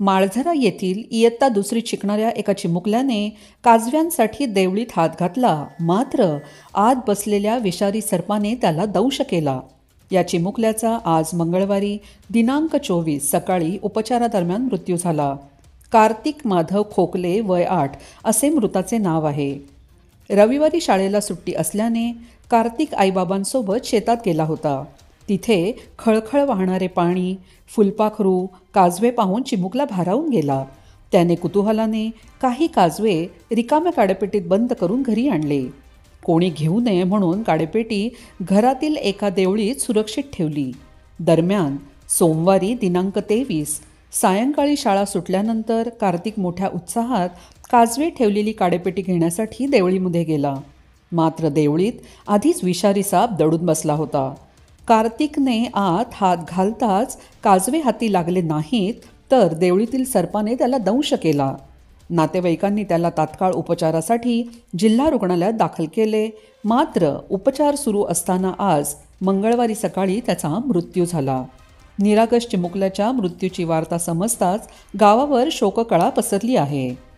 माळझरा येथील इयत्ता दुसरीत शिकणाऱ्या एका चिमुकल्याने काजव्यांसाठी देवळीत हात घातला, मात्र आत बसलेल्या विषारी सर्पाने त्याला दंश केला. या चिमुकल्याचा आज मंगळवारी दिनांक 24 सकाळी उपचारादरम्यान मृत्यू झाला. कार्तिक माधव खोकले, वय 8 असे मृताचे नाव आहे. रविवारी शाळेला सुट्टी असल्याने कार्तिक आईबाबांसोबत शेतात गेला होता. तिथे खळखळ वाहणारे पाणी, फुलपाखरू, काजवे पाहून चिमुकला भारावून गेला. त्याने कुतूहलाने काही काजवे रिकाम्या काडेपेटीत बंद करून घरी आणले. कोणी घेऊ नये म्हणून काडेपेटी घरातील एका देवळीत सुरक्षित ठेवली. दरम्यान सोमवारी दिनांक 23 सायंकाळी शाळा सुटल्यानंतर कार्तिक मोठ्या उत्साहात काजवे ठेवलेली काडेपेटी घेण्यासाठी देवळीमध्ये गेला. मात्र देवळीत आधीच विषारी साप दडून बसला होता. कार्तिकने आत हात घालताच काजवे हाती लागले नाहीत, तर देवळीतील सर्पाने त्याला दंश केला. नातेवाईकांनी त्याला तात्काळ उपचारासाठी जिल्हा रुग्णालयात दाखल केले. मात्र उपचार सुरू असताना आज मंगळवारी सकाळी त्याचा मृत्यू झाला. निरागस चिमुकल्याच्या मृत्यूची वार्ता समजताच गावावर शोककळा पसरली आहे.